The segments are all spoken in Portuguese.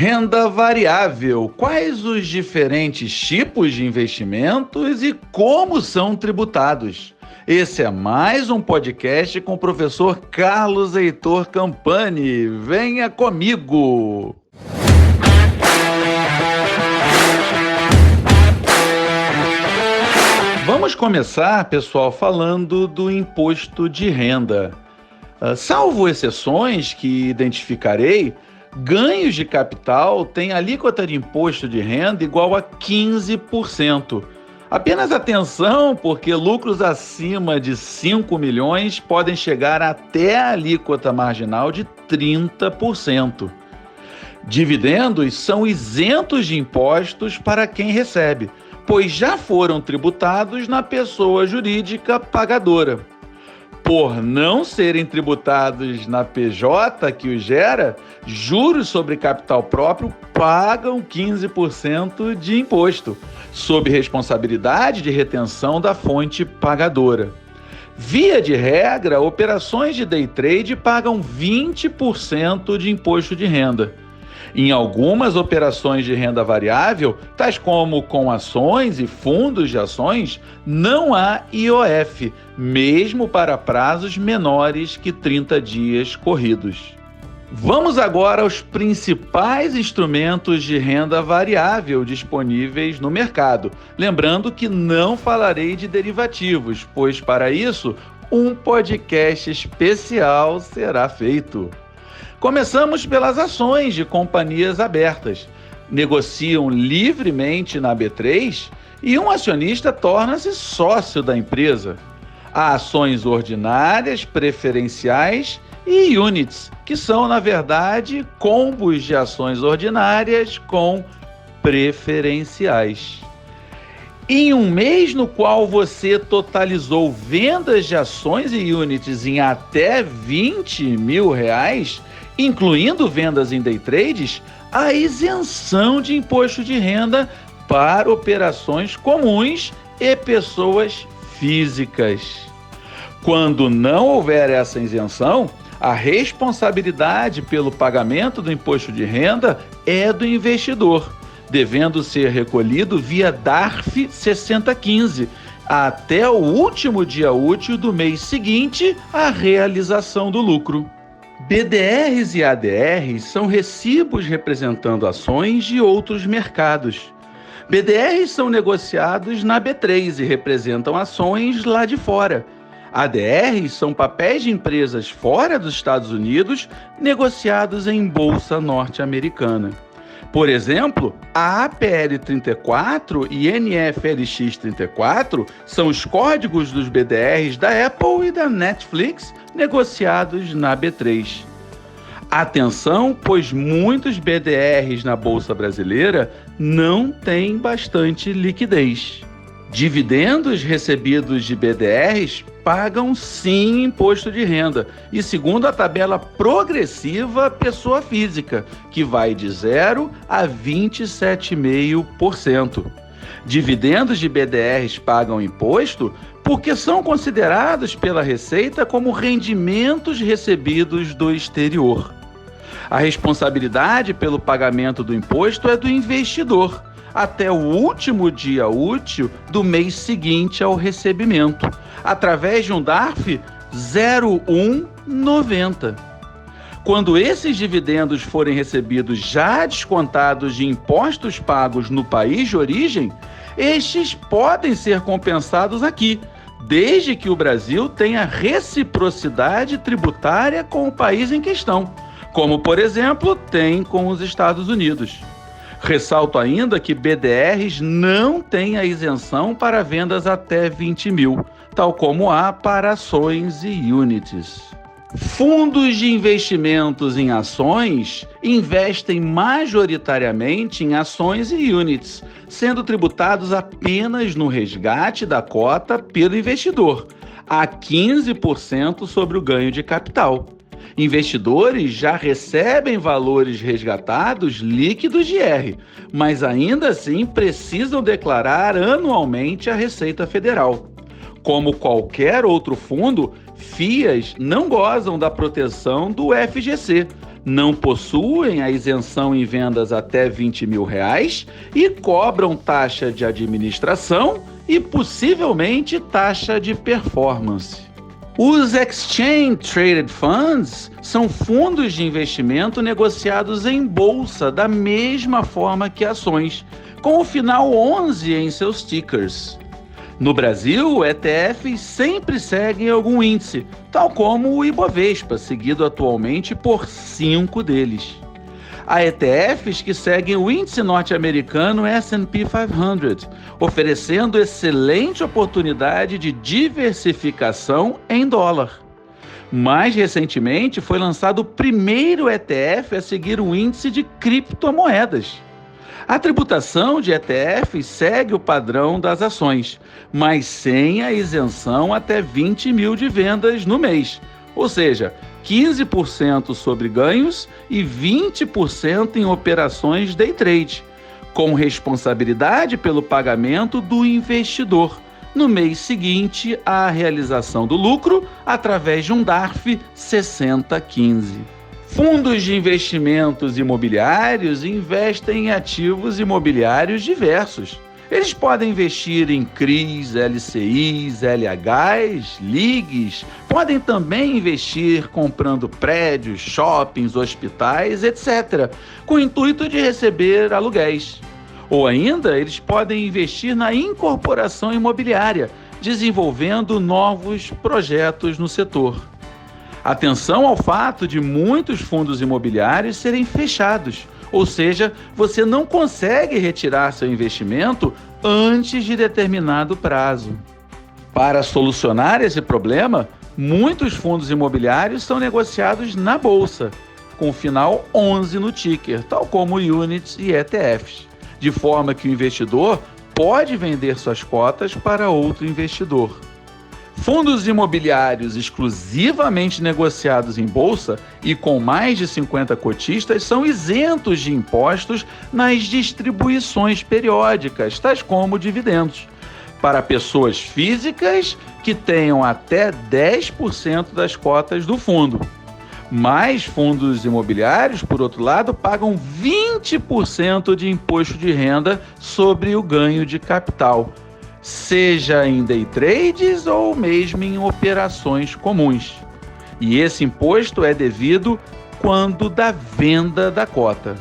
Renda variável. Quais os diferentes tipos de investimentos e como são tributados? Esse é mais um podcast com o professor Carlos Heitor Campani. Venha comigo! Vamos começar, pessoal, falando do imposto de renda. Salvo exceções que identificarei, ganhos de capital têm alíquota de imposto de renda igual a 15%. Apenas atenção, porque lucros acima de 5 milhões podem chegar até a alíquota marginal de 30%. Dividendos são isentos de impostos para quem recebe, pois já foram tributados na pessoa jurídica pagadora. Por não serem tributados na PJ que os gera, juros sobre capital próprio pagam 15% de imposto, sob responsabilidade de retenção da fonte pagadora. Via de regra, operações de day trade pagam 20% de imposto de renda. Em algumas operações de renda variável, tais como com ações e fundos de ações, não há IOF, mesmo para prazos menores que 30 dias corridos. Vamos agora aos principais instrumentos de renda variável disponíveis no mercado. Lembrando que não falarei de derivativos, pois para isso um podcast especial será feito. Começamos pelas ações de companhias abertas. Negociam livremente na B3 e um acionista torna-se sócio da empresa. Há ações ordinárias, preferenciais e units, que são, na verdade, combos de ações ordinárias com preferenciais. Em um mês no qual você totalizou vendas de ações e units em até R$20 mil, incluindo vendas em day trades, há isenção de imposto de renda para operações comuns e pessoas físicas. Quando não houver essa isenção, a responsabilidade pelo pagamento do imposto de renda é do investidor, devendo ser recolhido via DARF 6015, até o último dia útil do mês seguinte à realização do lucro. BDRs e ADRs são recibos representando ações de outros mercados. BDRs são negociados na B3 e representam ações lá de fora. ADRs são papéis de empresas fora dos Estados Unidos negociados em bolsa norte-americana. Por exemplo, a APL 34 e NFLX 34 são os códigos dos BDRs da Apple e da Netflix negociados na B3. Atenção, pois muitos BDRs na Bolsa Brasileira não têm bastante liquidez. Dividendos recebidos de BDRs pagam sim imposto de renda e, segundo a tabela progressiva, pessoa física, que vai de 0 a 27,5%. Dividendos de BDRs pagam imposto porque são considerados pela Receita como rendimentos recebidos do exterior. A responsabilidade pelo pagamento do imposto é do investidor, até o último dia útil do mês seguinte ao recebimento, através de um DARF 0190. Quando esses dividendos forem recebidos já descontados de impostos pagos no país de origem, estes podem ser compensados aqui, desde que o Brasil tenha reciprocidade tributária com o país em questão, como, por exemplo, tem com os Estados Unidos. Ressalto ainda que BDRs não têm a isenção para vendas até 20 mil, tal como há para ações e units. Fundos de investimentos em ações investem majoritariamente em ações e units, sendo tributados apenas no resgate da cota pelo investidor, a 15% sobre o ganho de capital. Investidores já recebem valores resgatados líquidos de R, mas ainda assim precisam declarar anualmente à Receita Federal. Como qualquer outro fundo, FIAs não gozam da proteção do FGC, não possuem a isenção em vendas até R$20 mil e cobram taxa de administração e possivelmente taxa de performance. Os Exchange Traded Funds são fundos de investimento negociados em bolsa da mesma forma que ações, com o final 11 em seus tickers. No Brasil, ETFs sempre seguem algum índice, tal como o Ibovespa, seguido atualmente por 5 deles. Há ETFs que seguem o índice norte-americano S&P 500, oferecendo excelente oportunidade de diversificação em dólar. Mais recentemente, foi lançado o primeiro ETF a seguir o índice de criptomoedas. A tributação de ETFs segue o padrão das ações, mas sem a isenção até 20 mil de vendas no mês, ou seja, 15% sobre ganhos e 20% em operações day trade, com responsabilidade pelo pagamento do investidor no mês seguinte à realização do lucro através de um DARF 6015. Fundos de investimentos imobiliários investem em ativos imobiliários diversos. Eles podem investir em CRIs, LCIs, LHs, LIGs, podem também investir comprando prédios, shoppings, hospitais, etc., com o intuito de receber aluguéis. Ou ainda, eles podem investir na incorporação imobiliária, desenvolvendo novos projetos no setor. Atenção ao fato de muitos fundos imobiliários serem fechados, ou seja, você não consegue retirar seu investimento antes de determinado prazo. Para solucionar esse problema, muitos fundos imobiliários são negociados na bolsa, com o final 11 no ticker, tal como units e ETFs, de forma que o investidor pode vender suas cotas para outro investidor. Fundos imobiliários exclusivamente negociados em bolsa e com mais de 50 cotistas são isentos de impostos nas distribuições periódicas, tais como dividendos, para pessoas físicas que tenham até 10% das cotas do fundo. Mas fundos imobiliários, por outro lado, pagam 20% de imposto de renda sobre o ganho de capital, seja em day trades ou mesmo em operações comuns. E esse imposto é devido quando da venda da cota.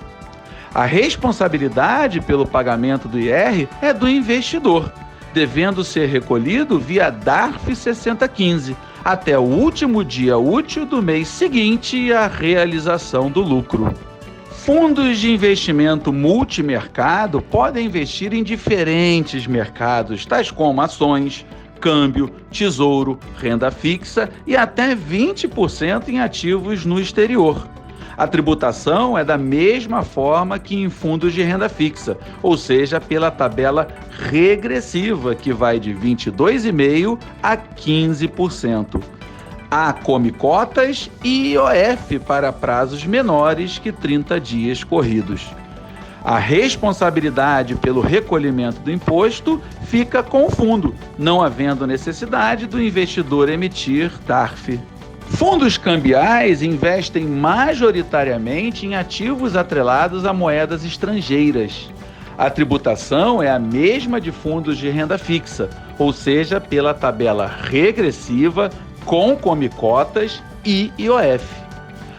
A responsabilidade pelo pagamento do IR é do investidor, devendo ser recolhido via DARF 6015, até o último dia útil do mês seguinte à realização do lucro. Fundos de investimento multimercado podem investir em diferentes mercados, tais como ações, câmbio, tesouro, renda fixa e até 20% em ativos no exterior. A tributação é da mesma forma que em fundos de renda fixa, ou seja, pela tabela regressiva, que vai de 22,5% a 15%. Há comicotas e IOF para prazos menores que 30 dias corridos. A responsabilidade pelo recolhimento do imposto fica com o fundo, não havendo necessidade do investidor emitir DARF. Fundos cambiais investem majoritariamente em ativos atrelados a moedas estrangeiras. A tributação é a mesma de fundos de renda fixa, ou seja, pela tabela regressiva com comicotas e IOF.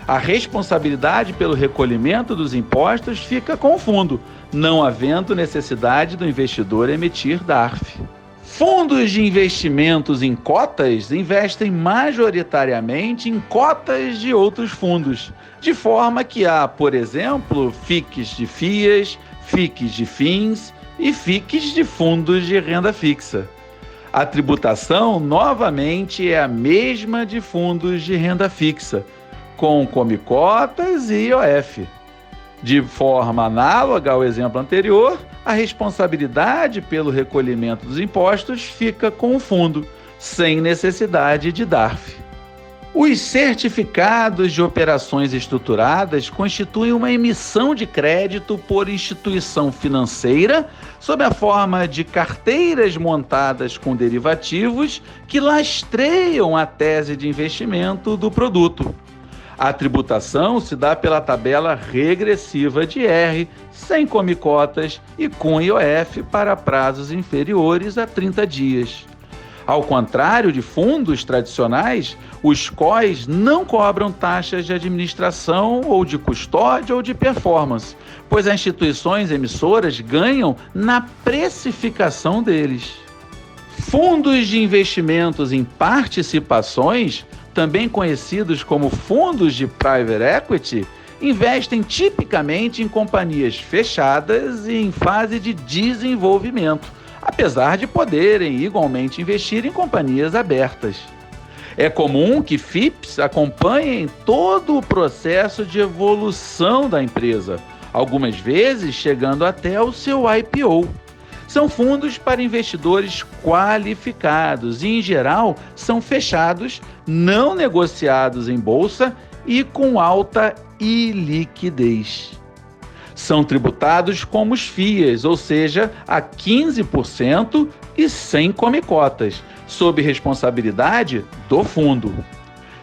A responsabilidade pelo recolhimento dos impostos fica com o fundo, não havendo necessidade do investidor emitir DARF. Fundos de investimentos em cotas investem majoritariamente em cotas de outros fundos, de forma que há, por exemplo, FIIs de FIAs, FIIs de FINs e FIIs de fundos de renda fixa. A tributação, novamente, é a mesma de fundos de renda fixa, com comicotas e IOF. De forma análoga ao exemplo anterior, a responsabilidade pelo recolhimento dos impostos fica com o fundo, sem necessidade de DARF. Os certificados de operações estruturadas constituem uma emissão de crédito por instituição financeira sob a forma de carteiras montadas com derivativos que lastreiam a tese de investimento do produto. A tributação se dá pela tabela regressiva de R, sem come-cotas e com IOF para prazos inferiores a 30 dias. Ao contrário de fundos tradicionais, os COIs não cobram taxas de administração ou de custódia ou de performance, pois as instituições emissoras ganham na precificação deles. Fundos de investimentos em participações, também conhecidos como fundos de private equity, investem tipicamente em companhias fechadas e em fase de desenvolvimento, apesar de poderem igualmente investir em companhias abertas. É comum que FIPs acompanhem todo o processo de evolução da empresa, algumas vezes chegando até o seu IPO. São fundos para investidores qualificados e, em geral, são fechados, não negociados em bolsa e com alta iliquidez. São tributados como os FIAs, ou seja, a 15% e sem come-cotas, sob responsabilidade do fundo.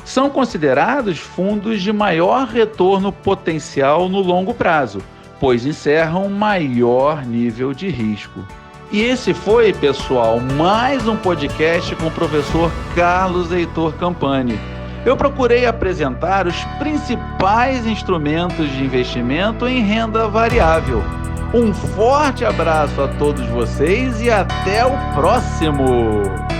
São considerados fundos de maior retorno potencial no longo prazo, pois encerram maior nível de risco. E esse foi, pessoal, mais um podcast com o professor Carlos Heitor Campani. Eu procurei apresentar os principais instrumentos de investimento em renda variável. Um forte abraço a todos vocês e até o próximo!